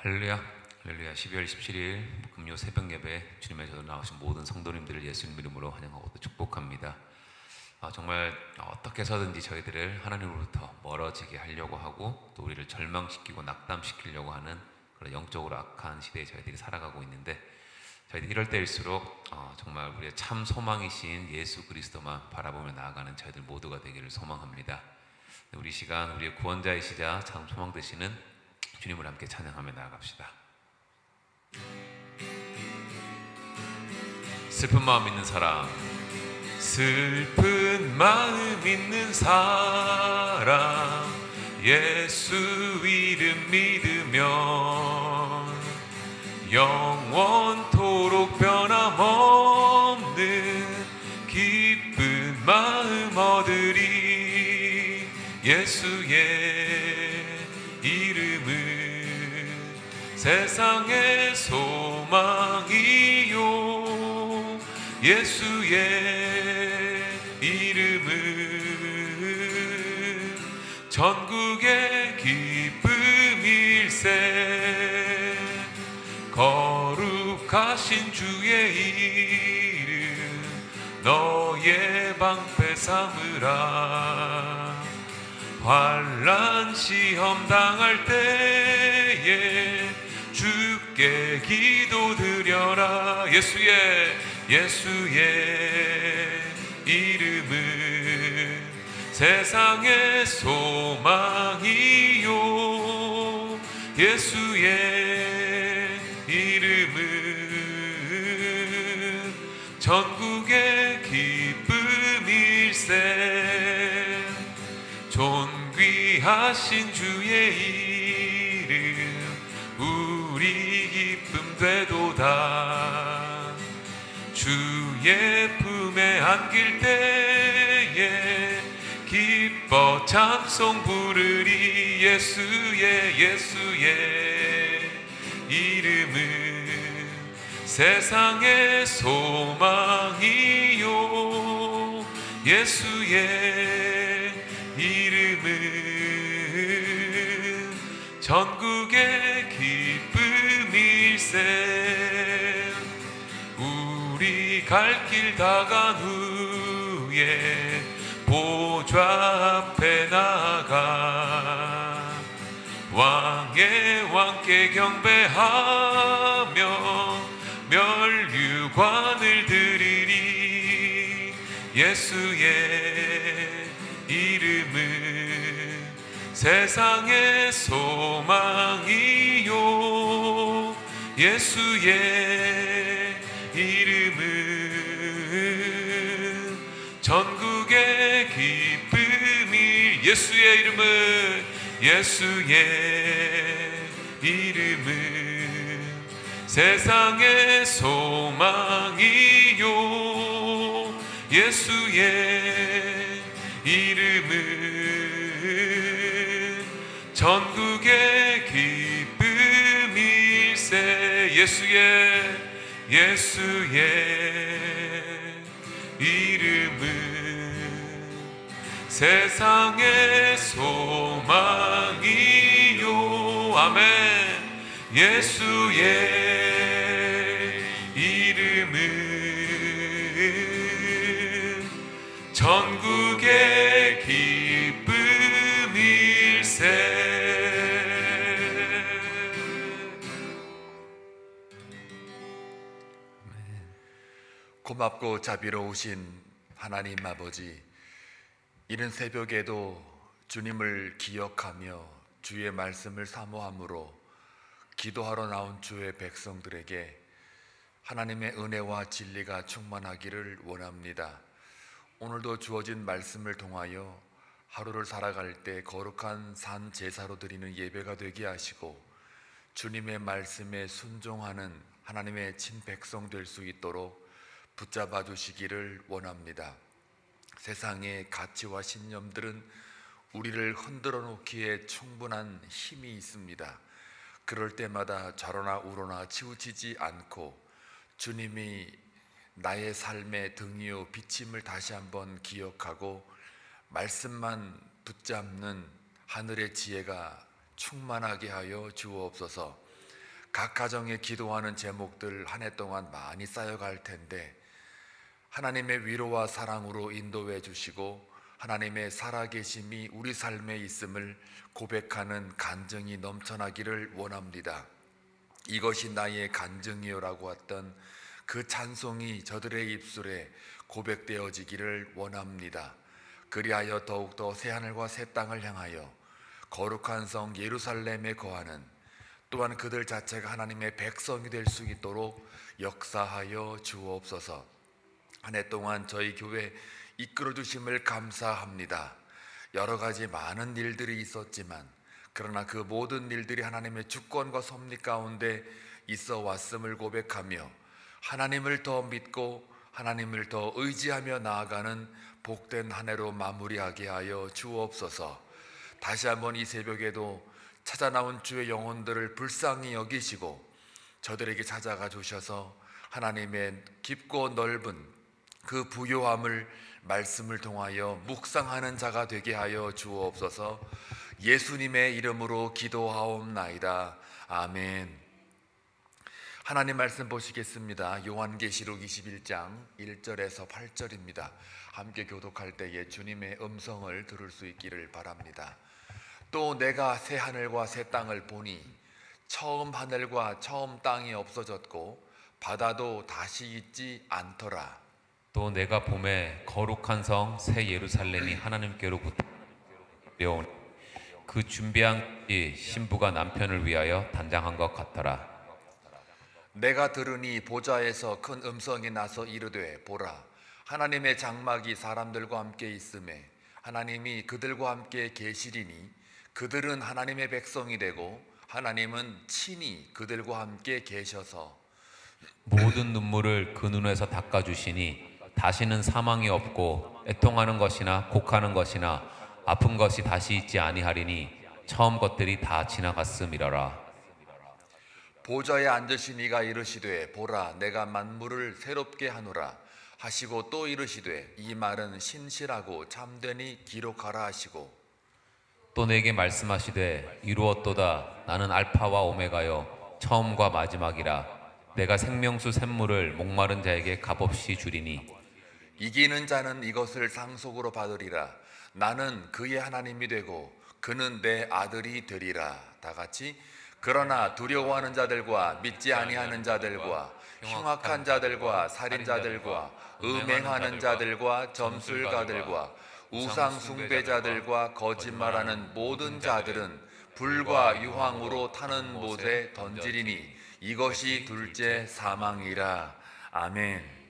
할렐루야, 할렐루야. 12월 27일 금요 새벽 예배 주님의 저도 나오신 모든 성도님들을 예수님 이름으로 환영하고 또 축복합니다. 정말 어떻게 해서든지 저희들을 하나님으로부터 멀어지게 하려고 하고 또 우리를 절망시키고 낙담시키려고 하는 그런 영적으로 악한 시대에 저희들이 살아가고 있는데, 저희들 이럴 때일수록 정말 우리의 참 소망이신 예수 그리스도만 바라보며 나아가는 저희들 모두가 되기를 소망합니다. 우리 시간 우리의 구원자이시자 참 소망 되시는 주님을 함께 찬양하며 나아갑시다. 슬픈 마음 있는 사람, 슬픈 마음 있는 사람, 예수 이름 믿으면 영원토록 변함없는 기쁜 마음 얻으리. 예수의 이름은 세상의 소망이요, 예수의 이름은 전국의 기쁨일세. 거룩하신 주의 이름 너의 방패 삼으라. 환난 시험 당할 때에 주께 기도드려라. 예수의 이름은 세상의 소망이요, 예수의 이름은 전국의 기쁨일세. 존귀하신 주의 이름 우리 기쁨 되도다. 주의 품에 안길 때에 기뻐 찬송 부르리. 예수의 이름은 세상의 소망이요, 예수의 이름은 전국의 기쁨일세. 우리 갈 길 다 간 후에 보좌 앞에 나가 왕의 왕께 경배하며 멸류관을 드리리. 예수의 이름은 세상의 소망이요, 예수의 이름은 전국의 기쁨이. 예수의 이름은 세상의 소망이요, 예수의 이름은 전국의 기쁨일세. 예수의 이름은 세상의 소망이요, 아멘. 예수의 이름은 전국의 기쁨일세. 고맙고 자비로우신 하나님 아버지, 이른 새벽에도 주님을 기억하며 주의 말씀을 사모함으로 기도하러 나온 주의 백성들에게 하나님의 은혜와 진리가 충만하기를 원합니다. 오늘도 주어진 말씀을 통하여 하루를 살아갈 때 거룩한 산 제사로 드리는 예배가 되게 하시고 주님의 말씀에 순종하는 하나님의 친백성 될 수 있도록 붙잡아 주시기를 원합니다. 세상의 가치와 신념들은 우리를 흔들어 놓기에 충분한 힘이 있습니다. 그럴 때마다 좌로나 우로나 치우치지 않고 주님이 나의 삶의 등이요 비침을 다시 한번 기억하고 말씀만 붙잡는 하늘의 지혜가 충만하게 하여 주옵소서. 각 가정에 기도하는 제목들 한 해 동안 많이 쌓여갈 텐데 하나님의 위로와 사랑으로 인도해 주시고 하나님의 살아계심이 우리 삶에 있음을 고백하는 간증이 넘쳐나기를 원합니다. 이것이 나의 간증이요라고 했던 그 찬송이 저들의 입술에 고백되어지기를 원합니다. 그리하여 더욱더 새하늘과 새 땅을 향하여 거룩한 성 예루살렘에 거하는, 또한 그들 자체가 하나님의 백성이 될 수 있도록 역사하여 주옵소서. 한 해 동안 저희 교회 이끌어 주심을 감사합니다. 여러 가지 많은 일들이 있었지만 그러나 그 모든 일들이 하나님의 주권과 섭리 가운데 있어 왔음을 고백하며 하나님을 더 믿고 하나님을 더 의지하며 나아가는 복된 한 해로 마무리하게 하여 주옵소서. 다시 한번 이 새벽에도 찾아 나온 주의 영혼들을 불쌍히 여기시고 저들에게 찾아가 주셔서 하나님의 깊고 넓은 그 부요함을 말씀을 통하여 묵상하는 자가 되게 하여 주옵소서. 예수님의 이름으로 기도하옵나이다. 아멘. 하나님 말씀 보시겠습니다. 요한계시록 21장 1절에서 8절입니다. 함께 교독할 때에 주님의 음성을 들을 수 있기를 바랍니다. 또 내가 새 하늘과 새 땅을 보니 처음 하늘과 처음 땅이 없어졌고 바다도 다시 있지 않더라. 또 내가 봄에 거룩한 성 새 예루살렘이 하나님께로부터 내려오니 그 준비한 것이 신부가 남편을 위하여 단장한 것 같더라. 내가 들으니 보좌에서 큰 음성이 나서 이르되 보라, 하나님의 장막이 사람들과 함께 있음에 하나님이 그들과 함께 계시리니 그들은 하나님의 백성이 되고 하나님은 친히 그들과 함께 계셔서 모든 눈물을 그 눈에서 닦아주시니 다시는 사망이 없고 애통하는 것이나 곡하는 것이나 아픈 것이 다시 있지 아니하리니 처음 것들이 다 지나갔음이러라. 보좌에 앉으신 이가 이르시되 보라, 내가 만물을 새롭게 하노라 하시고 또 이르시되 이 말은 신실하고 참되니 기록하라 하시고 또 내게 말씀하시되 이루었도다. 나는 알파와 오메가요 처음과 마지막이라. 내가 생명수 샘물을 목마른 자에게 값없이 주리니 이기는 자는 이것을 상속으로 받으리라. 나는 그의 하나님이 되고 그는 내 아들이 되리라. 다 같이 그러나 두려워하는 자들과 믿지 아니하는 자들과 흉악한 자들과 살인자들과 음행하는 자들과 점술가들과 우상 숭배자들과 거짓말하는 모든 자들은 불과 유황으로 타는 못에 던지리니 이것이 둘째 사망이라. 아멘.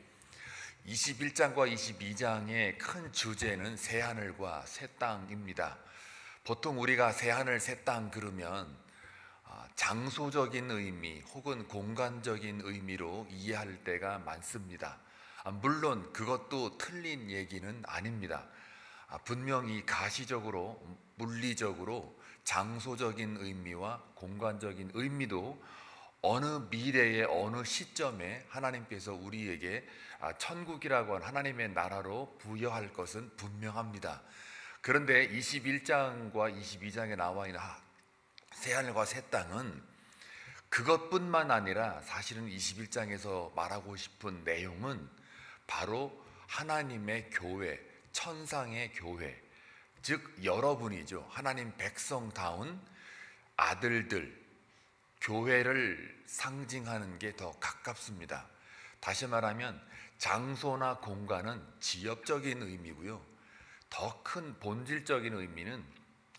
21장과 22장의 큰 주제는 새하늘과 새 땅입니다. 보통 우리가 새하늘 새 땅 그러면 장소적인 의미 혹은 공간적인 의미로 이해할 때가 많습니다. 물론 그것도 틀린 얘기는 아닙니다. 분명히 가시적으로 물리적으로 장소적인 의미와 공간적인 의미도 어느 미래의 어느 시점에 하나님께서 우리에게 천국이라고 하는 하나님의 나라로 부여할 것은 분명합니다. 그런데 21장과 22장에 나와 있는 새하늘과 새 땅은 그것뿐만 아니라 사실은 21장에서 말하고 싶은 내용은 바로 하나님의 교회, 천상의 교회, 즉 여러분이죠. 하나님 백성다운 아들들, 교회를 상징하는 게 더 가깝습니다. 다시 말하면 장소나 공간은 지역적인 의미고요. 더 큰 본질적인 의미는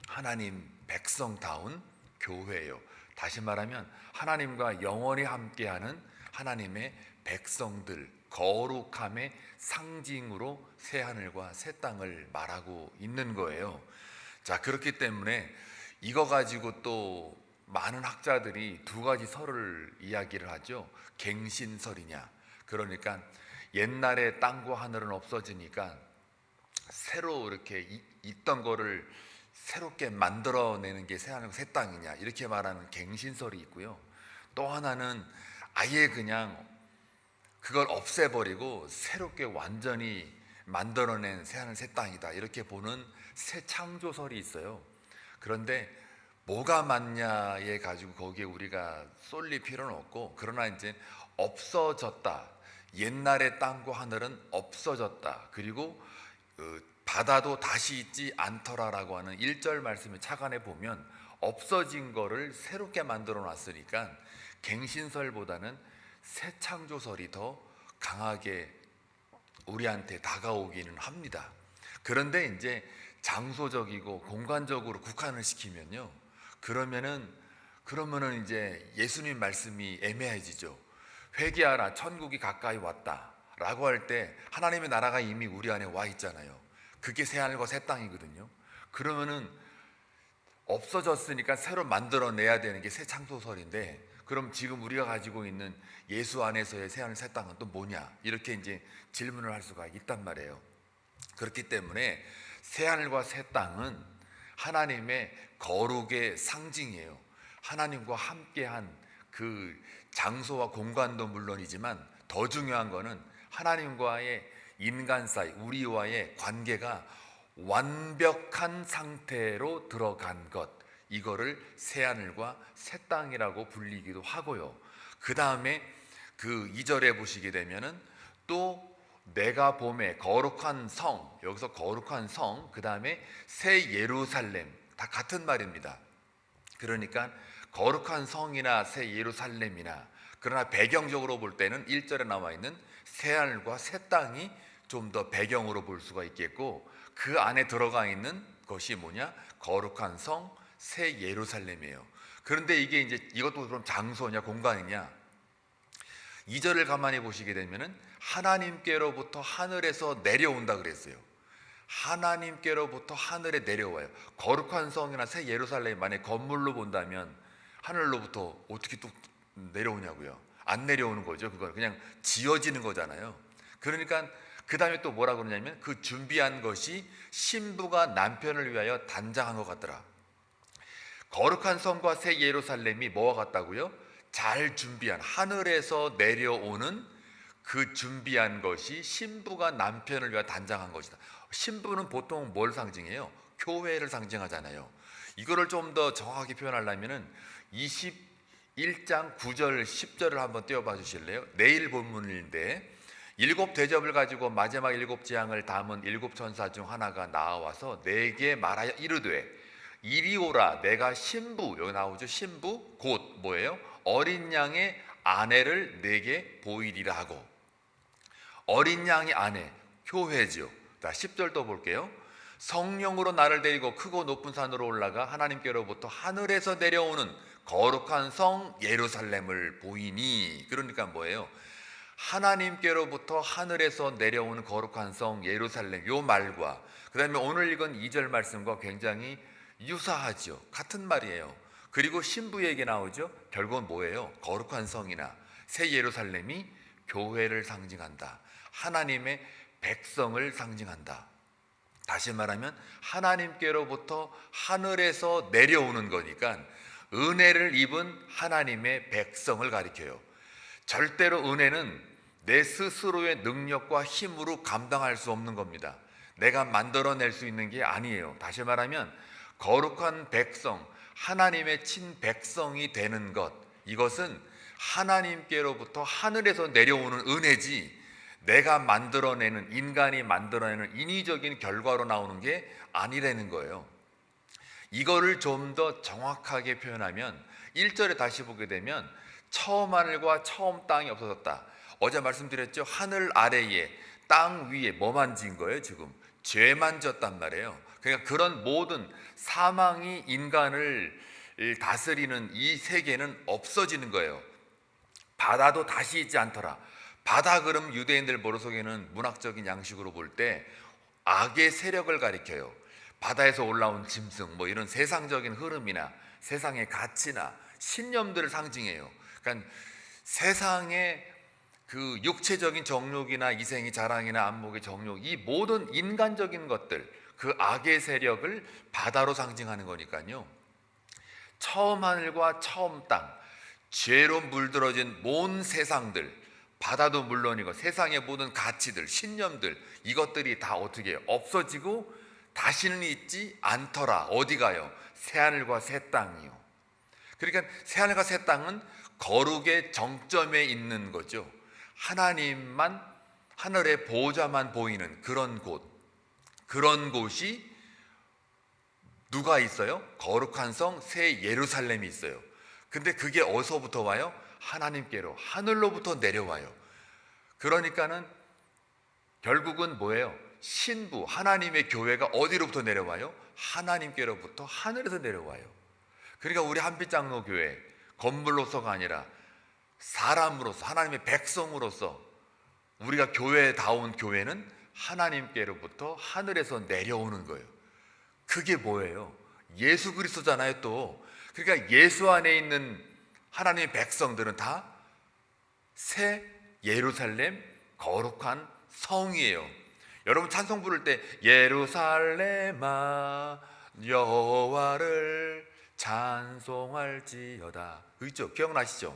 하나님 백성다운 교회예요. 다시 말하면 하나님과 영원히 함께하는 하나님의 백성들, 거룩함의 상징으로 새 하늘과 새 땅을 말하고 있는 거예요. 자, 그렇기 때문에 이거 가지고 또 많은 학자들이 두 가지 설을 이야기를 하죠. 갱신설이냐, 그러니까 옛날에 땅과 하늘은 없어지니까 새로 이렇게 있던 거를 새롭게 만들어내는 게 새하늘과 새 땅이냐, 이렇게 말하는 갱신설이 있고요. 또 하나는 아예 그냥 그걸 없애버리고 새롭게 완전히 만들어낸 새하늘 새 땅이다, 이렇게 보는 새 창조설이 있어요. 그런데 뭐가 맞냐에 가지고 거기에 우리가 쏠릴 필요는 없고, 그러나 이제 없어졌다. 옛날의 땅과 하늘은 없어졌다. 그리고 바다도 다시 있지 않더라라고 하는 1절 말씀을 착안해 보면 없어진 거를 새롭게 만들어 놨으니까 갱신설보다는 새 창조설이 더 강하게 우리한테 다가오기는 합니다. 그런데 이제 장소적이고 공간적으로 국한을 시키면요, 그러면은 이제 예수님 말씀이 애매해지죠. 회개하라, 천국이 가까이 왔다 라고 할 때 하나님의 나라가 이미 우리 안에 와 있잖아요. 그게 새 하늘과 새 땅이거든요. 그러면은 없어졌으니까 새로 만들어내야 되는 게 새 창조설인데, 그럼 지금 우리가 가지고 있는 예수 안에서의 새 하늘 새 땅은 또 뭐냐, 이렇게 이제 질문을 할 수가 있단 말이에요. 그렇기 때문에 새 하늘과 새 땅은 하나님의 거룩의 상징이에요. 하나님과 함께한 그 장소와 공간도 물론이지만 더 중요한 거는 하나님과의 인간 사이, 우리와의 관계가 완벽한 상태로 들어간 것, 이거를 새하늘과 새 땅이라고 불리기도 하고요. 그 다음에 그 2절에 보시게 되면은 또 내가 봄에 거룩한 성, 여기서 거룩한 성, 그 다음에 새 예루살렘, 다 같은 말입니다. 그러니까 거룩한 성이나 새 예루살렘이나, 그러나 배경적으로 볼 때는 1절에 나와 있는 새하늘과 새 땅이 좀 더 배경으로 볼 수가 있겠고, 그 안에 들어가 있는 것이 뭐냐? 거룩한 성, 새 예루살렘이에요. 그런데 이게 이제 이것도 그럼 장소냐 공간이냐? 2절을 가만히 보시게 되면은 하나님께로부터 하늘에서 내려온다 그랬어요. 하나님께로부터 하늘에 내려와요. 거룩한 성이나 새 예루살렘, 만약 건물로 본다면 하늘로부터 어떻게 뚝 내려오냐고요? 안 내려오는 거죠. 그건 그냥 지어지는 거잖아요. 그러니까 그 다음에 또 뭐라 그러냐면 그 준비한 것이 신부가 남편을 위하여 단장한 것 같더라. 거룩한 성과 새 예루살렘이 뭐와 같다고요? 잘 준비한, 하늘에서 내려오는 그 준비한 것이 신부가 남편을 위하여 단장한 것이다. 신부는 보통 뭘 상징해요? 교회를 상징하잖아요. 이거를 좀 더 정확하게 표현하려면은 21장 9절 10절을 한번 띄워봐 주실래요? 내일 본문인데, 7 대접을 가지고 마지막 7 재앙을 담은 7 천사 중 하나가 나와서 내게 말하여 이르되 이리 오라, 내가 신부, 여기 나오죠. 신부 곧 뭐예요? 어린 양의 아내를 내게 보이리라 하고, 어린 양의 아내, 교회죠. 자, 10절도 볼게요. 성령으로 나를 데리고 크고 높은 산으로 올라가 하나님께로부터 하늘에서 내려오는 거룩한 성 예루살렘을 보이니. 그러니까 뭐예요? 하나님께로부터 하늘에서 내려오는 거룩한 성 예루살렘, 요 말과 그 다음에 오늘 읽은 2절 말씀과 굉장히 유사하죠. 같은 말이에요. 그리고 신부 얘기 나오죠. 결국은 뭐예요? 거룩한 성이나 새 예루살렘이 교회를 상징한다. 하나님의 백성을 상징한다. 다시 말하면 하나님께로부터 하늘에서 내려오는 거니까 은혜를 입은 하나님의 백성을 가리켜요. 절대로 은혜는 내 스스로의 능력과 힘으로 감당할 수 없는 겁니다. 내가 만들어낼 수 있는 게 아니에요. 다시 말하면 거룩한 백성, 하나님의 친백성이 되는 것, 이것은 하나님께로부터 하늘에서 내려오는 은혜지 내가 만들어내는, 인간이 만들어내는 인위적인 결과로 나오는 게 아니라는 거예요. 이거를 좀 더 정확하게 표현하면 1절에 다시 보게 되면 처음 하늘과 처음 땅이 없어졌다. 어제 말씀드렸죠. 하늘 아래에 땅 위에 뭐만 진 거예요? 지금 죄만 졌단 말이에요. 그러니까 그런 모든 사망이 인간을 다스리는 이 세계는 없어지는 거예요. 바다도 다시 있지 않더라. 바다, 그럼 유대인들 머릿속에는 문학적인 양식으로 볼 때 악의 세력을 가리켜요. 바다에서 올라온 짐승, 뭐 이런 세상적인 흐름이나 세상의 가치나 신념들을 상징해요. 그러니까 세상의 그 육체적인 정욕이나 이생의 자랑이나 안목의 정욕, 이 모든 인간적인 것들, 그 악의 세력을 바다로 상징하는 거니까요. 처음 하늘과 처음 땅, 죄로 물들어진 모든 세상들, 바다도 물론이고 세상의 모든 가치들, 신념들, 이것들이 다 어떻게 해요? 없어지고 다시는 있지 않더라. 어디 가요? 새하늘과 새 땅이요. 그러니까 새하늘과 새 땅은 거룩의 정점에 있는 거죠. 하나님만, 하늘의 보호자만 보이는 그런 곳, 그런 곳이 누가 있어요? 거룩한 성 새 예루살렘이 있어요. 근데 그게 어디서부터 와요? 하나님께로, 하늘로부터 내려와요. 그러니까는 결국은 뭐예요? 신부, 하나님의 교회가 어디로부터 내려와요? 하나님께로부터 하늘에서 내려와요. 그러니까 우리 한빛장로교회 건물로서가 아니라 사람으로서, 하나님의 백성으로서 우리가 교회다운 교회는 하나님께로부터 하늘에서 내려오는 거예요. 그게 뭐예요? 예수 그리스도잖아요. 또 그러니까 예수 안에 있는 하나님의 백성들은 다 새 예루살렘 거룩한 성이에요. 여러분 찬송 부를 때 예루살렘아 여호와를 찬송할지어다, 그렇죠? 기억나시죠?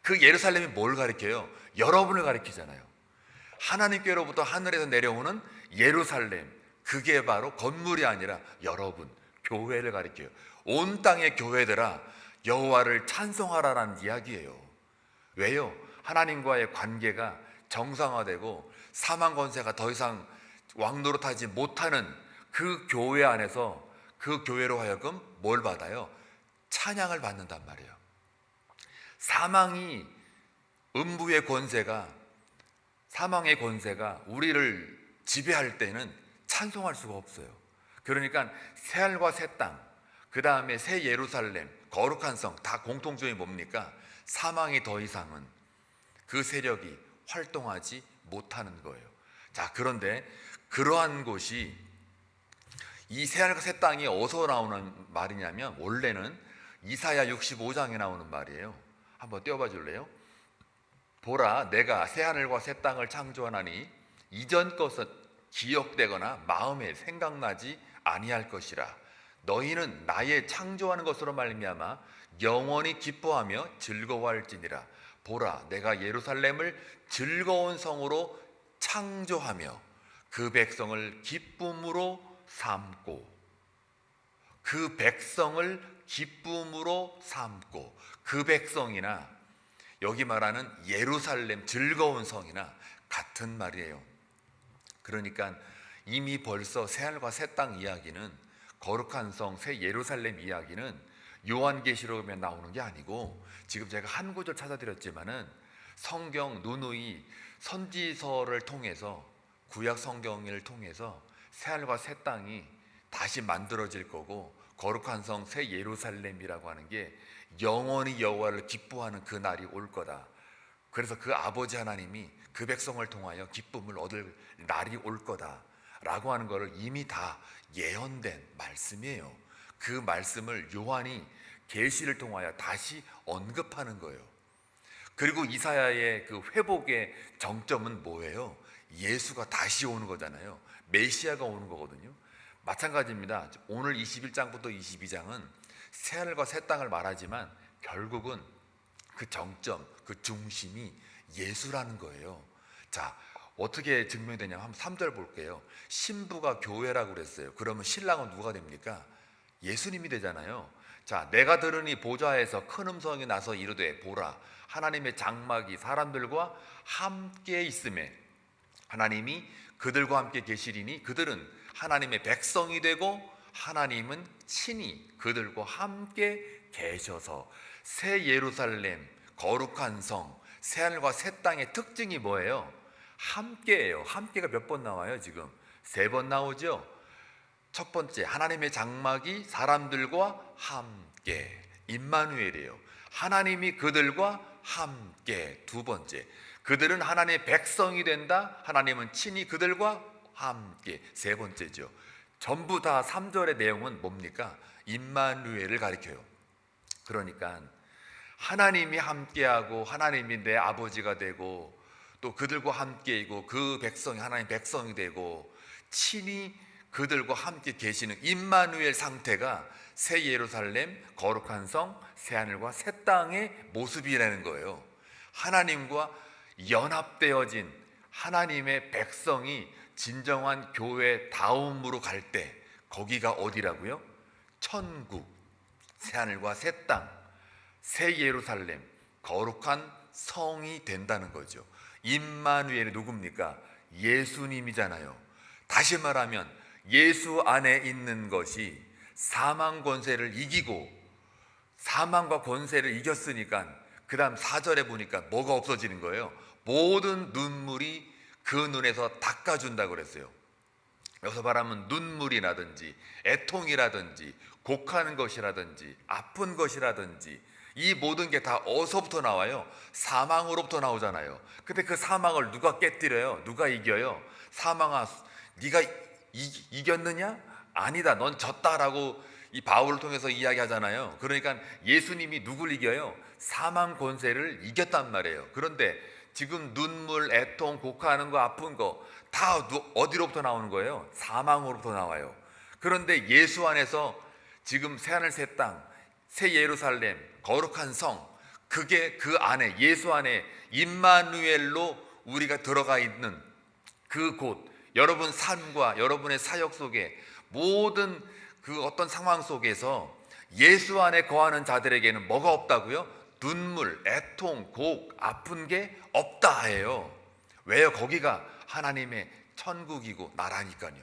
그 예루살렘이 뭘 가리켜요? 여러분을 가리키잖아요. 하나님께로부터 하늘에서 내려오는 예루살렘, 그게 바로 건물이 아니라 여러분, 교회를 가리켜요. 온 땅의 교회들아 여호와를 찬송하라라는 이야기예요. 왜요? 하나님과의 관계가 정상화되고 사망 권세가 더 이상 왕노릇하지 못하는 그 교회 안에서 그 교회로 하여금 뭘 받아요? 찬양을 받는단 말이에요. 사망이, 음부의 권세가, 사망의 권세가 우리를 지배할 때는 찬송할 수가 없어요. 그러니까 새하늘과 새 땅, 그 다음에 새 예루살렘, 거룩한 성, 다 공통점이 뭡니까? 사망이 더 이상은 그 세력이 활동하지 못하는 거예요. 자, 그런데 그러한 곳이, 이 새하늘과 새 땅이 어디서 나오는 말이냐면 원래는 이사야 65장에 나오는 말이에요. 한번 띄워봐 줄래요? 보라, 내가 새하늘과 새 땅을 창조하나니 이전 것은 기억되거나 마음에 생각나지 아니할 것이라. 너희는 나의 창조하는 것으로 말미암아 영원히 기뻐하며 즐거워할지니라. 보라, 내가 예루살렘을 즐거운 성으로 창조하며 그 백성을 기쁨으로 삼고, 그 백성을 기쁨으로 삼고, 그 백성이나 여기 말하는 예루살렘 즐거운 성이나 같은 말이에요. 그러니까 이미 벌써 새하늘과 새 땅 이야기는, 거룩한 성 새 예루살렘 이야기는 요한계시록에 나오는 게 아니고, 지금 제가 한 구절 찾아드렸지만은 성경 누누이 선지서를 통해서, 구약 성경을 통해서 새하늘과 새 땅이 다시 만들어질 거고, 거룩한 성 새 예루살렘이라고 하는 게 영원히 여호와를 기뻐하는 그 날이 올 거다. 그래서 그 아버지 하나님이 그 백성을 통하여 기쁨을 얻을 날이 올 거다 라고 하는 것을 이미 다 예언된 말씀이에요. 그 말씀을 요한이 계시를 통하여 다시 언급하는 거예요. 그리고 이사야의 그 회복의 정점은 뭐예요? 예수가 다시 오는 거잖아요. 메시아가 오는 거거든요. 마찬가지입니다. 오늘 21장부터 22장은 새하늘과 새 땅을 말하지만 결국은 그 정점, 그 중심이 예수라는 거예요. 자, 어떻게 증명되냐면 한번 3절 볼게요. 신부가 교회라고 그랬어요. 그러면 신랑은 누가 됩니까? 예수님이 되잖아요. 자, 내가 들으니 보좌에서 큰 음성이 나서 이르되 보라, 하나님의 장막이 사람들과 함께 있음에 하나님이 그들과 함께 계시리니 그들은 하나님의 백성이 되고 하나님은 친히 그들과 함께 계셔서. 새 예루살렘 거룩한 성 새하늘과 새 땅의 특징이 뭐예요? 함께예요. 함께가 몇 번 나와요? 지금 3번 나오죠. 첫 번째, 하나님의 장막이 사람들과 함께, 임마누엘이에요. 하나님이 그들과 함께. 두 번째, 그들은 하나님의 백성이 된다. 하나님은 친히 그들과 함께. 세 번째죠. 전부 다 3절의 내용은 뭡니까? 임마누엘을 가리켜요. 그러니까 하나님이 함께하고 하나님이 내 아버지가 되고 또 그들과 함께이고 그 백성이 하나님 백성이 되고 친히 그들과 함께 계시는 임마누엘 상태가 새 예루살렘 거룩한 성 새하늘과 새 땅의 모습이라는 거예요. 하나님과 연합되어진 하나님의 백성이 진정한 교회 다움으로 갈 때 거기가 어디라고요? 천국, 새하늘과 새 땅, 새 예루살렘, 거룩한 성이 된다는 거죠. 임마누엘이 누굽니까? 예수님이잖아요. 다시 말하면 예수 안에 있는 것이 사망 권세를 이기고, 사망과 권세를 이겼으니까 그 다음 4절에 보니까 뭐가 없어지는 거예요? 모든 눈물이 그 눈에서 닦아준다고 그랬어요. 여기서 말하면 눈물이라든지 애통이라든지 곡하는 것이라든지 아픈 것이라든지 이 모든 게 다 어디서부터 나와요? 사망으로부터 나오잖아요. 근데 그 사망을 누가 깨뜨려요? 누가 이겨요? 사망아, 네가 이겼느냐? 아니다, 넌 졌다라고 이 바울을 통해서 이야기하잖아요. 그러니까 예수님이 누굴 이겨요? 사망 권세를 이겼단 말이에요. 그런데 지금 눈물, 애통, 곡하는 거, 아픈 거 다 어디로부터 나오는 거예요? 사망으로부터 나와요. 그런데 예수 안에서 지금 새하늘 새 땅, 새 예루살렘, 거룩한 성, 그게 그 안에, 예수 안에 임마누엘로 우리가 들어가 있는 그곳, 여러분 삶과 여러분의 사역 속에 모든 그 어떤 상황 속에서 예수 안에 거하는 자들에게는 뭐가 없다고요? 눈물, 애통, 곡, 아픈 게 없다 해요. 왜요? 거기가 하나님의 천국이고 나라니까요.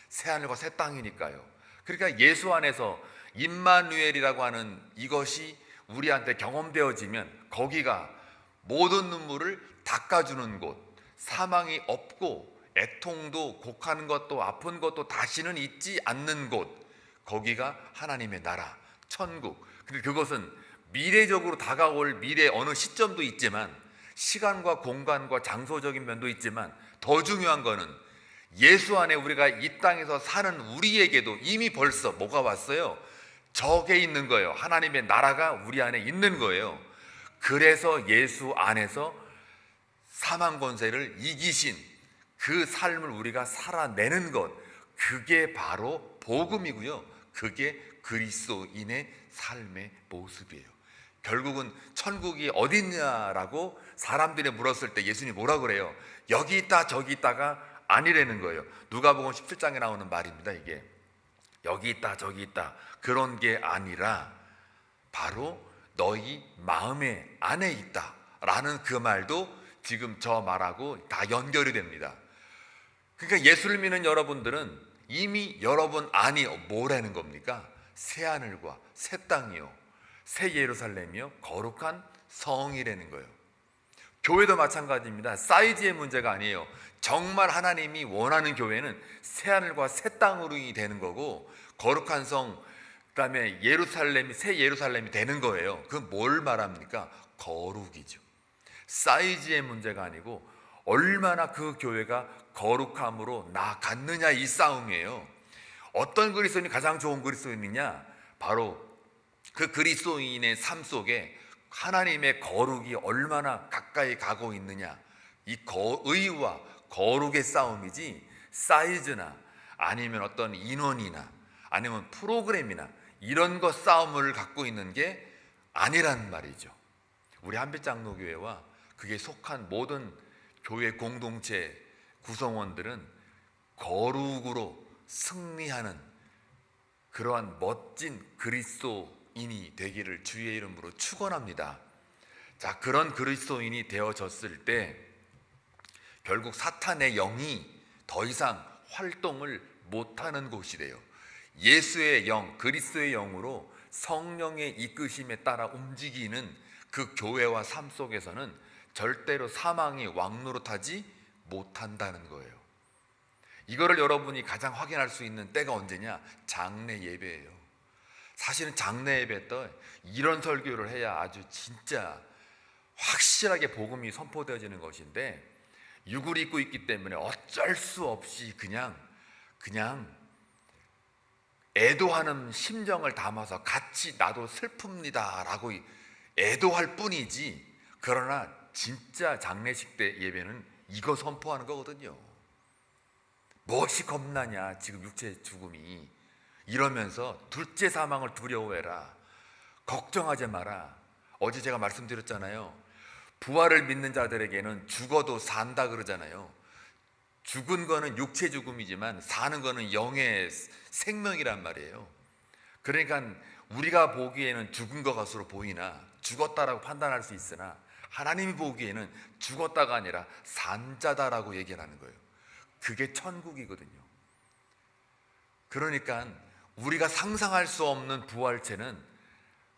새하늘과 새 땅이니까요. 그러니까 예수 안에서 임마누엘이라고 하는 이것이 우리한테 경험되어지면 거기가 모든 눈물을 닦아주는 곳, 사망이 없고 애통도 곡하는 것도 아픈 것도 다시는 있지 않는 곳, 거기가 하나님의 나라, 천국. 근데 그것은 미래적으로 다가올 미래 어느 시점도 있지만, 시간과 공간과 장소적인 면도 있지만, 더 중요한 거는 예수 안에 우리가 이 땅에서 사는 우리에게도 이미 벌써 뭐가 왔어요? 적에 있는 거예요. 하나님의 나라가 우리 안에 있는 거예요. 그래서 예수 안에서 사망 권세를 이기신 그 삶을 우리가 살아내는 것, 그게 바로 복음이고요. 그게 그리스도인의 삶의 모습이에요. 결국은 천국이 어디 있냐라고 사람들이 물었을 때 예수님이 뭐라 그래요? 여기 있다 저기 있다가 아니라는 거예요. 누가복음 17장에 나오는 말입니다. 이게 여기 있다 저기 있다 그런 게 아니라 바로 너희 마음의 안에 있다 라는 그 말도 지금 저 말하고 다 연결이 됩니다. 그러니까 예수를 믿는 여러분들은 이미 여러분 안이 뭐라는 겁니까? 새하늘과 새 땅이요, 새 예루살렘이요, 거룩한 성이라는 거예요. 교회도 마찬가지입니다. 사이즈의 문제가 아니에요. 정말 하나님이 원하는 교회는 새하늘과 새 땅으로 되는 거고, 거룩한 성, 그다음에 예루살렘이 새 예루살렘이 되는 거예요. 그 뭘 말합니까? 거룩이죠. 사이즈의 문제가 아니고 얼마나 그 교회가 거룩함으로 나아갔느냐, 이 싸움이에요. 어떤 그리스도인이 가장 좋은 그리스도인이냐? 바로 그 그리스도인의 삶 속에 하나님의 거룩이 얼마나 가까이 가고 있느냐, 이 의와 거룩의 싸움이지 사이즈나 아니면 어떤 인원이나 아니면 프로그램이나 이런 것 싸움을 갖고 있는 게 아니란 말이죠. 우리 한빛장로교회와 그게 속한 모든 교회 공동체 구성원들은 거룩으로 승리하는 그러한 멋진 그리스도인이 되기를 주의 이름으로 축원합니다. 자, 그런 그리스도인이 되어졌을 때 결국 사탄의 영이 더 이상 활동을 못하는 곳이래요. 예수의 영, 그리스도의 영으로 성령의 이끄심에 따라 움직이는 그 교회와 삶 속에서는 절대로 사망이 왕노릇하지 못한다는 거예요. 이거를 여러분이 가장 확인할 수 있는 때가 언제냐? 장례 예배예요. 사실은 장례 예배 때 이런 설교를 해야 아주 진짜 확실하게 복음이 선포되어지는 것인데, 육을 입고 있기 때문에 어쩔 수 없이 그냥 애도하는 심정을 담아서 같이 나도 슬픕니다 라고 애도할 뿐이지, 그러나 진짜 장례식 때 예배는 이거 선포하는 거거든요. 무엇이 겁나냐 지금 육체의 죽음이, 이러면서 둘째 사망을 두려워해라, 걱정하지 마라. 어제 제가 말씀드렸잖아요. 부활을 믿는 자들에게는 죽어도 산다 그러잖아요. 죽은 거는 육체 죽음이지만 사는 거는 영의 생명이란 말이에요. 그러니까 우리가 보기에는 죽은 것 것으로 보이나 죽었다라고 판단할 수 있으나 하나님이 보기에는 죽었다가 아니라 산자다라고 얘기를 하는 거예요. 그게 천국이거든요. 그러니까 우리가 상상할 수 없는 부활체는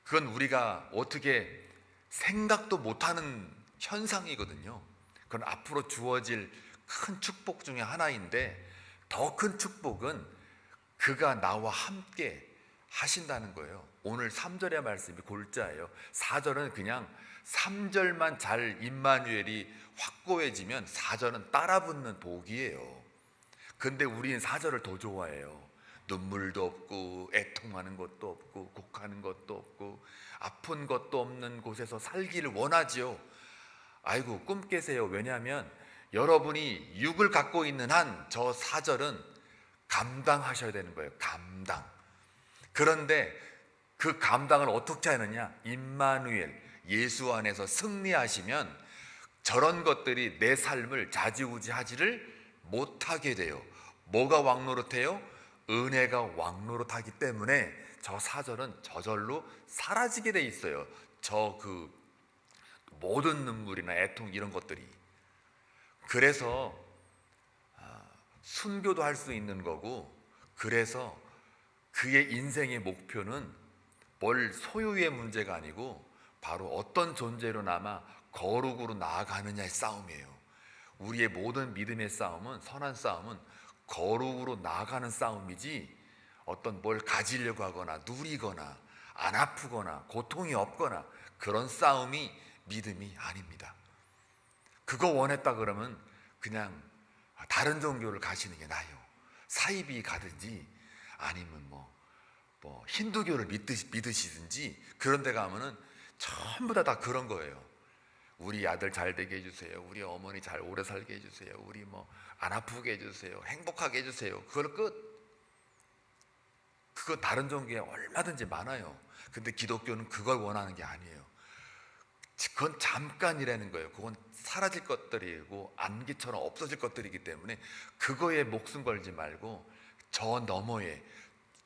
그건 우리가 어떻게 생각도 못하는 현상이거든요. 그건 앞으로 주어질 큰 축복 중에 하나인데, 더 큰 축복은 그가 나와 함께 하신다는 거예요. 오늘 3절의 말씀이 골자예요. 4절은 그냥 3절만 잘 임마누엘이 확고해지면 4절은 따라붙는 복이에요. 근데 우리는 4절을 더 좋아해요. 눈물도 없고 애통하는 것도 없고 곡하는 것도 없고 아픈 것도 없는 곳에서 살기를 원하지요. 아이고 꿈 깨세요. 왜냐하면 여러분이 육을 갖고 있는 한 저 4절은 감당하셔야 되는 거예요. 감당. 그런데 그 감당을 어떻게 하느냐? 임마누엘, 예수 안에서 승리하시면 저런 것들이 내 삶을 좌지우지하지를 못하게 돼요. 뭐가 왕노릇해요? 은혜가 왕노릇하기 때문에 저 4절은 저절로 사라지게 돼 있어요. 저 그 모든 눈물이나 애통 이런 것들이. 그래서 순교도 할 수 있는 거고, 그래서 그의 인생의 목표는 뭘 소유의 문제가 아니고 바로 어떤 존재로 남아 거룩으로 나아가느냐의 싸움이에요. 우리의 모든 믿음의 싸움은, 선한 싸움은 거룩으로 나아가는 싸움이지 어떤 뭘 가지려고 하거나 누리거나 안 아프거나 고통이 없거나 그런 싸움이 믿음이 아닙니다. 그거 원했다 그러면 그냥 다른 종교를 가시는 게 나아요. 사이비 가든지 아니면 뭐 힌두교를 믿으시든지 그런 데 가면은 전부 다 그런 거예요. 우리 아들 잘 되게 해주세요. 우리 어머니 잘 오래 살게 해주세요. 우리 안 아프게 해주세요. 행복하게 해주세요. 그걸 끝. 그거 다른 종교에 얼마든지 많아요. 근데 기독교는 그걸 원하는 게 아니에요. 그건 잠깐이라는 거예요. 그건 사라질 것들이고 안개처럼 없어질 것들이기 때문에 그거에 목숨 걸지 말고 저 너머에,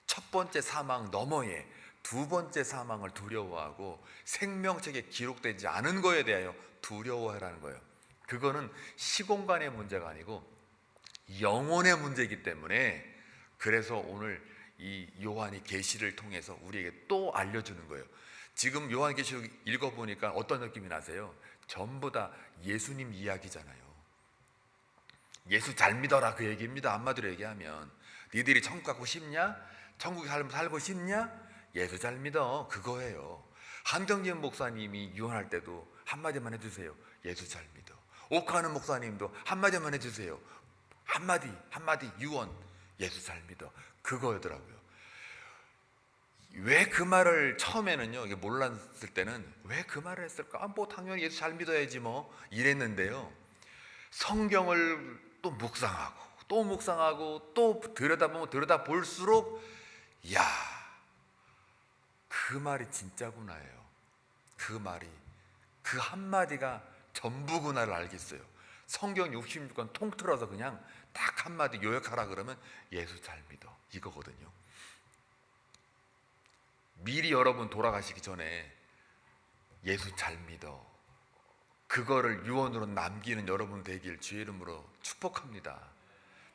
첫 번째 사망 너머에 두 번째 사망을 두려워하고 생명책에 기록되지 않은 거에 대하여 두려워하라는 거예요. 그거는 시공간의 문제가 아니고 영혼의 문제이기 때문에, 그래서 오늘 이 요한이 계시를 통해서 우리에게 또 알려주는 거예요. 지금 요한계시록 읽어보니까 어떤 느낌이 나세요? 전부 다 예수님 이야기잖아요. 예수 잘 믿어라 그 얘기입니다. 한마디로 얘기하면 니들이 천국 가고 싶냐? 천국에 살고 싶냐? 예수 잘 믿어 그거예요. 한경진 목사님이 유언할 때도 한마디만 해주세요. 예수 잘 믿어. 옥하는 목사님도 한마디만 해주세요. 한마디 유언, 예수 잘 믿어 그거더라고요. 왜 그 말을 처음에는요, 이게 몰랐을 때는 왜 그 말을 했을까? 당연히 예수 잘 믿어야지 이랬는데요. 성경을 또 묵상하고 또 들여다볼수록 야, 그 말이 진짜구나예요. 그 한마디가 전부구나를 알겠어요. 성경 66권 통틀어서 그냥 딱 한마디 요약하라 그러면 예수 잘 믿어 이거거든요. 미리 여러분 돌아가시기 전에 예수 잘 믿어 그거를 유언으로 남기는 여러분 되길 주의 이름으로 축복합니다.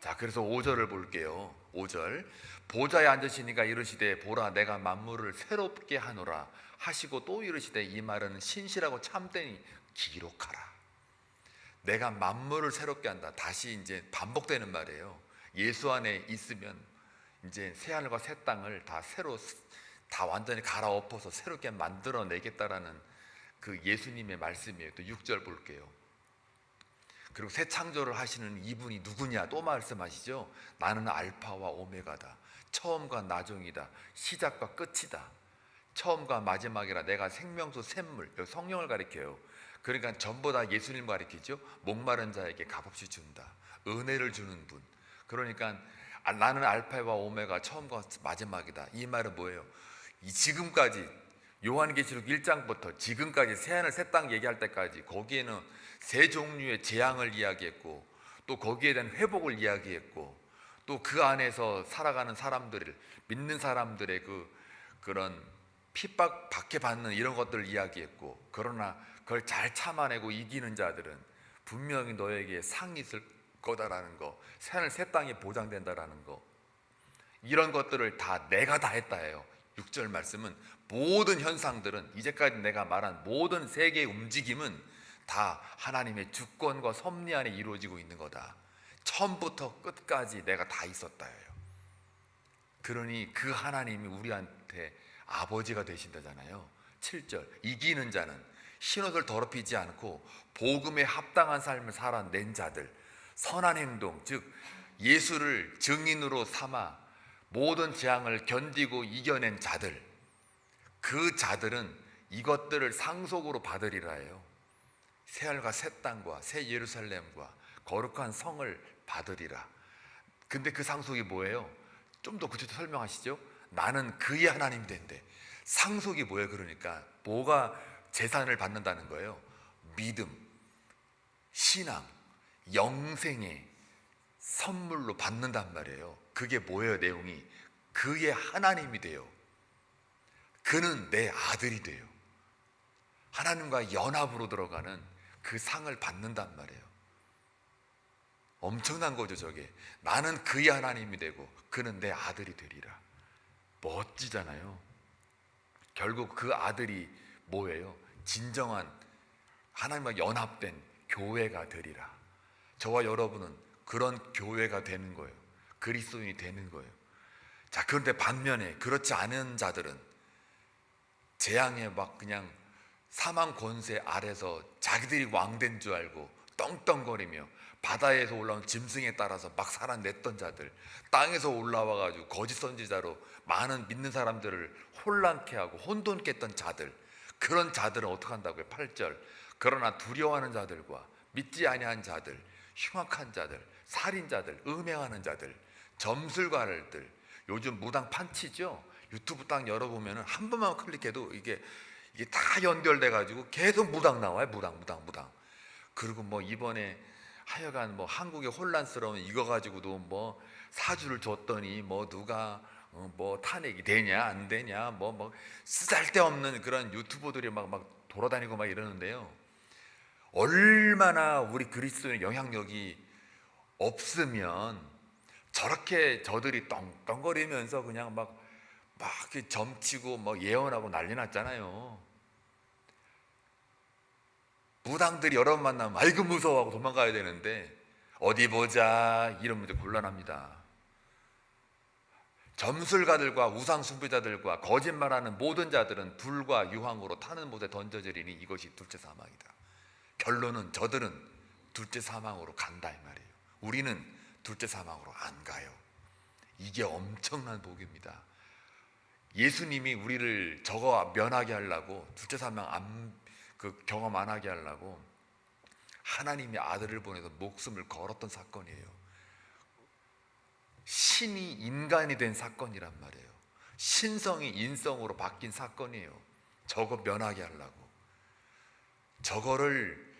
자, 그래서 5절을 볼게요. 5절, 보좌에 앉으시니가 이르시되 보라 내가 만물을 새롭게 하노라 하시고 또 이르시되 이 말은 신실하고 참되니 기록하라. 내가 만물을 새롭게 한다. 다시 이제 반복되는 말이에요. 예수 안에 있으면 이제 새 하늘과 새 땅을 다 완전히 갈아엎어서 새롭게 만들어내겠다라는 그 예수님의 말씀이에요. 또 6절 볼게요. 그리고 새 창조를 하시는 이분이 누구냐 또 말씀하시죠. 나는 알파와 오메가다. 처음과 나중이다. 시작과 끝이다. 처음과 마지막이라. 내가 생명수 샘물, 성령을 가리켜요. 그러니까 전부 다 예수님 가리키죠. 목마른 자에게 값없이 준다. 은혜를 주는 분. 그러니까 나는 알파와 오메가, 처음과 마지막이다. 이 말은 뭐예요? 지금까지 요한계시록 1장부터 지금까지 새하늘 새 땅 얘기할 때까지 거기에는 세 종류의 재앙을 이야기했고 또 거기에 대한 회복을 이야기했고 또 그 안에서 살아가는 사람들을, 믿는 사람들의 그 그런 핍박 받게 받는 이런 것들을 이야기했고, 그러나 그걸 잘 참아내고 이기는 자들은 분명히 너에게 상이 있을 거다라는 거, 새하늘 새 땅이 보장된다라는 거, 이런 것들을 다 내가 다 했다예요. 6절 말씀은 모든 현상들은, 이제까지 내가 말한 모든 세계의 움직임은 다 하나님의 주권과 섭리 안에 이루어지고 있는 거다. 처음부터 끝까지 내가 다 있었다예요. 그러니 그 하나님이 우리한테 아버지가 되신다잖아요. 7절, 이기는 자는 신옷을 더럽히지 않고 복음에 합당한 삶을 살아낸 자들, 선한 행동, 즉 예수를 증인으로 삼아 모든 재앙을 견디고 이겨낸 자들, 그 자들은 이것들을 상속으로 받으리라 해요. 새하늘과 새 땅과 새 예루살렘과 거룩한 성을 받으리라. 근데 그 상속이 뭐예요? 좀 더 구체적으로 설명하시죠. 나는 그의 하나님이 된대. 상속이 뭐예요? 그러니까 뭐가 재산을 받는다는 거예요? 믿음, 신앙, 영생의 선물로 받는단 말이에요. 그게 뭐예요? 내용이 그의 하나님이 돼요. 그는 내 아들이 돼요. 하나님과 연합으로 들어가는 그 상을 받는단 말이에요. 엄청난 거죠. 저게 나는 그의 하나님이 되고 그는 내 아들이 되리라. 멋지잖아요. 결국 그 아들이 뭐예요? 진정한 하나님과 연합된 교회가 되리라. 저와 여러분은 그런 교회가 되는 거예요. 그리스도인이 되는 거예요. 자, 그런데 반면에 그렇지 않은 자들은 재앙에 막 그냥 사망 권세 아래서 자기들이 왕된 줄 알고 떵떵거리며 바다에서 올라온 짐승에 따라서 막 살아냈던 자들, 땅에서 올라와가지고 거짓 선지자로 많은 믿는 사람들을 혼란케 하고 혼돈 깼던 자들, 그런 자들은 어떻게 한다고요? 8절, 그러나 두려워하는 자들과 믿지 아니한 자들, 흉악한 자들, 살인자들, 음행하는 자들, 점술가들, 요즘 무당 판치죠? 유튜브 딱 열어보면 한 번만 클릭해도 이게 다 연결돼가지고 계속 무당 나와요. 무당. 그리고 뭐 이번에 하여간 뭐 한국의 혼란스러운 이거 가지고도 뭐 사주를 줬더니 뭐 누가 뭐 탄핵이 되냐 안 되냐 뭐 쓰잘데없는 그런 유튜버들이 막 돌아다니고 막 이러는데요. 얼마나 우리 그리스도의 영향력이 없으면 저렇게 저들이 떵떵거리면서 그냥 막 이렇게 점치고 뭐 예언하고 난리 났잖아요. 무당들이 여러 번 만나면 아이고 무서워하고 도망가야 되는데 어디 보자 이러면 이제 곤란합니다. 점술가들과 우상숭배자들과 거짓말하는 모든 자들은 불과 유황으로 타는 못에 던져지리니 이것이 둘째 사망이다. 결론은 저들은 둘째 사망으로 간다 이 말이에요. 우리는 둘째 사망으로 안 가요. 이게 엄청난 복입니다. 예수님이 우리를 저거 면하게 하려고, 둘째 사망 경험 안 하게 하려고 하나님의 아들을 보내서 목숨을 걸었던 사건이에요. 신이 인간이 된 사건이란 말이에요. 신성이 인성으로 바뀐 사건이에요. 저거 면하게 하려고. 저거를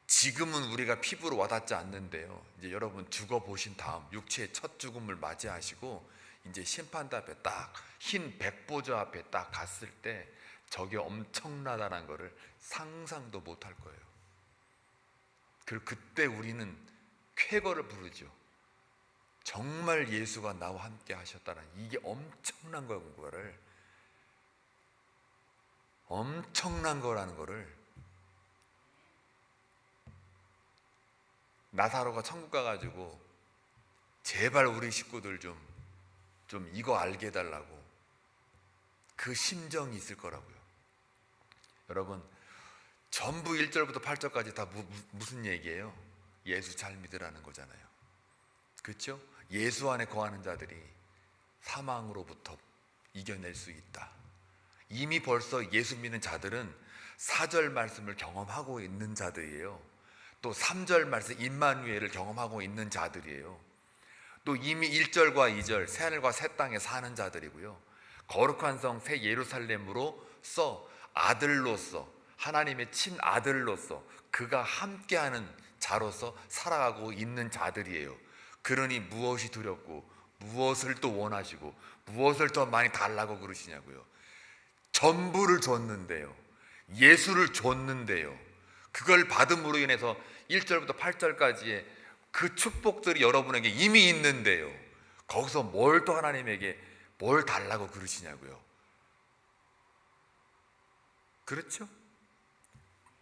지금은 우리가 피부로 와닿지 않는데요. 이제 여러분 죽어보신 다음 육체의 첫 죽음을 맞이하시고 이제 심판대 앞에 딱 흰 백보좌 앞에 딱 갔을 때 저게 엄청나다는 것을 상상도 못할 거예요. 그리고 그때 우리는 쾌거를 부르죠. 정말 예수가 나와 함께 하셨다는 이게 엄청난 거를, 엄청난 거라는 거를. 나사로가 천국 가가지고 제발 우리 식구들 좀 이거 알게 해달라고 그 심정이 있을 거라고요. 여러분 전부 1절부터 8절까지 다 무슨 얘기예요? 예수 잘 믿으라는 거잖아요. 그렇죠? 예수 안에 거하는 자들이 사망으로부터 이겨낼 수 있다. 이미 벌써 예수 믿는 자들은 4절 말씀을 경험하고 있는 자들이에요. 또 3절 말씀 임마누엘을 경험하고 있는 자들이에요. 또 이미 1절과 2절 새하늘과 새 땅에 사는 자들이고요. 거룩한 성 새 예루살렘으로서 아들로서 하나님의 친아들로서 그가 함께하는 자로서 살아가고 있는 자들이에요. 그러니 무엇이 두렵고 무엇을 또 원하시고 무엇을 더 많이 달라고 그러시냐고요. 전부를 줬는데요. 예수를 줬는데요. 그걸 받음으로 인해서 1절부터 8절까지의 그 축복들이 여러분에게 이미 있는데요. 거기서 뭘 또 하나님에게 뭘 달라고 그러시냐고요. 그렇죠?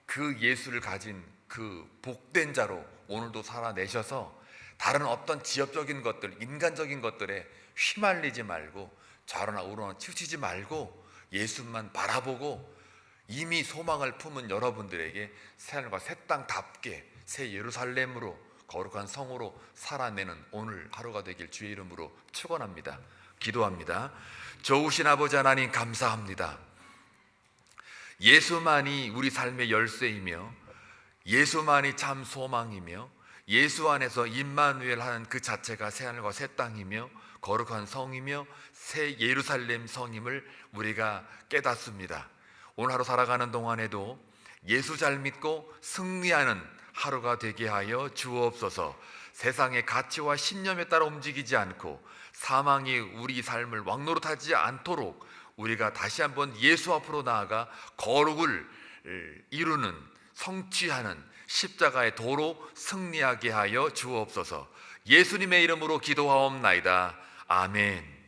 그 예수를 가진 그 복된 자로 오늘도 살아내셔서 다른 어떤 지엽적인 것들, 인간적인 것들에 휘말리지 말고 좌로나 우로나 치우치지 말고 예수만 바라보고 이미 소망을 품은 여러분들에게 새하늘과 새 땅답게 새 예루살렘으로 거룩한 성으로 살아내는 오늘 하루가 되길 주의 이름으로 축원합니다. 기도합니다. 좋으신 아버지 하나님 감사합니다. 예수만이 우리 삶의 열쇠이며 예수만이 참 소망이며 예수 안에서 임마누엘 하는 그 자체가 새하늘과 새 땅이며 거룩한 성이며 새 예루살렘 성임을 우리가 깨닫습니다. 오늘 하루 살아가는 동안에도 예수 잘 믿고 승리하는 하루가 되게 하여 주옵소서. 세상의 가치와 신념에 따라 움직이지 않고 사망이 우리 삶을 왕노릇하지 않도록 우리가 다시 한번 예수 앞으로 나아가 거룩을 이루는 성취하는 십자가의 도로 승리하게 하여 주옵소서. 예수님의 이름으로 기도하옵나이다. 아멘.